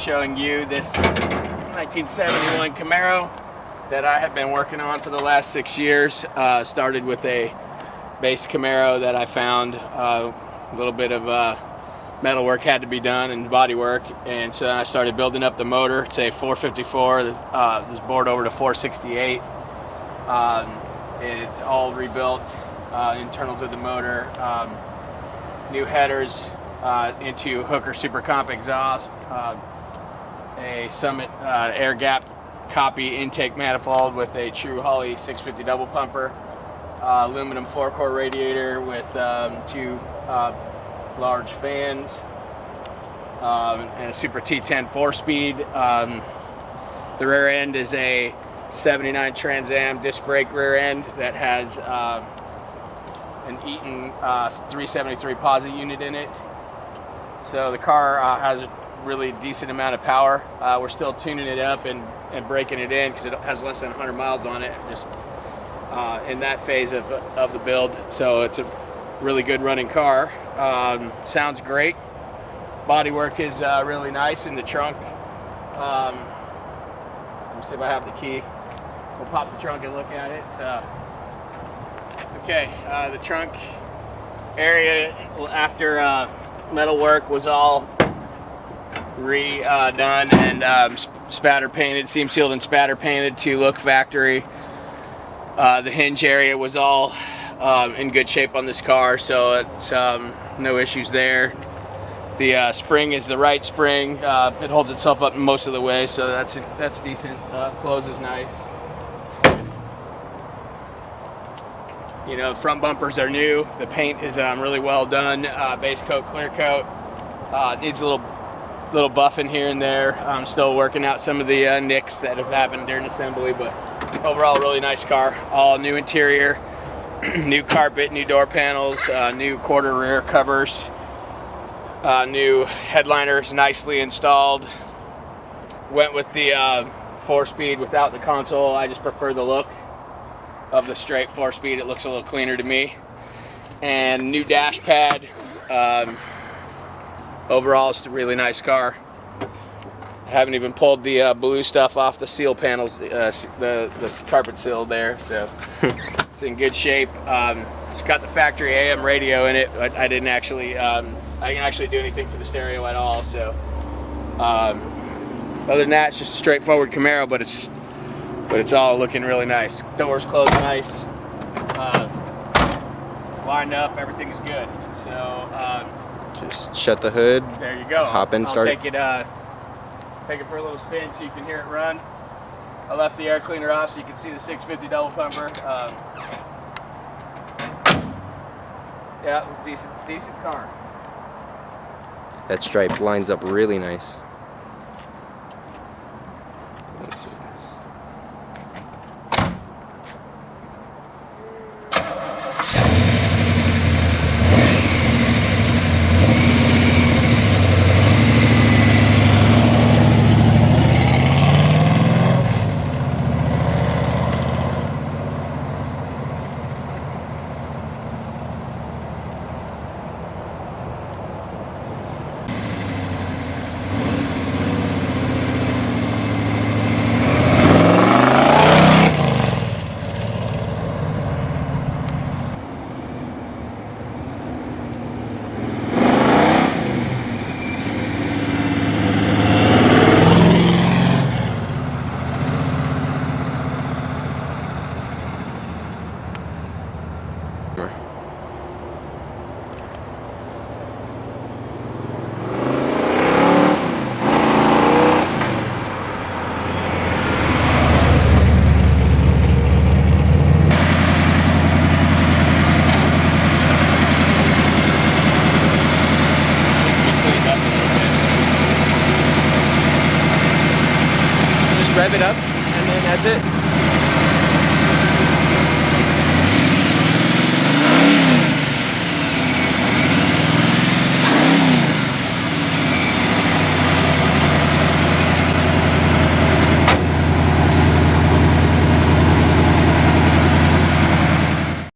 showing you this 1971 Camaro that I have been working on for the last 6 years. Started with a base Camaro that I found. A little bit of metal work had to be done and body work, and so I started building up the motor. It's a 454. This bored over to 468. It's all rebuilt. Internals of the motor, new headers into Hooker Super Comp exhaust, a Summit air gap copy intake manifold with a true Holley 650 double pumper, aluminum 4-core radiator with 2 large fans, and a Super T10 4-speed. The rear end is a 79 Trans Am disc brake rear end that has an Eaton 373 posi unit in it. So the car has a really decent amount of power. We're still tuning it up and breaking it in because it has less than 100 miles on it, just in that phase of the build. So it's a really good running car. Sounds great. Bodywork is really nice in the trunk. Let me see if I have the key. We'll pop the trunk and look at it. Okay, the trunk area after metal work was all redone and spatter painted, seam sealed and spatter painted to look factory. The hinge area was all in good shape on this car, so it's no issues there. The spring is the right spring. It holds itself up most of the way, so that's decent. Closes nice. You know, front bumpers are new. The paint is really well done. Base coat, clear coat. Needs a little buffing here and there. I'm still working out some of the nicks that have happened during assembly, but overall, really nice car. All new interior, new carpet, new door panels, new quarter rear covers, new headliners nicely installed. Went with the 4-speed without the console. I just prefer the look of the straight 4-speed. It looks a little cleaner to me. And new dash pad. Overall, it's a really nice car. I haven't even pulled the blue stuff off the seal panels, the carpet seal there, so it's in good shape. It's got the factory AM radio in it. I didn't actually, I didn't actually do anything to the stereo at all. So other than that, it's just a straightforward Camaro, but it's all looking really nice. Doors closed nice, lined up, everything's good. So just shut the hood. There you go. Hop in, start. Take it for a little spin so you can hear it run. I left the air cleaner off so you can see the 650 double pumper. Yeah, decent car. That stripe lines up really nice. Rev it up, and then that's it.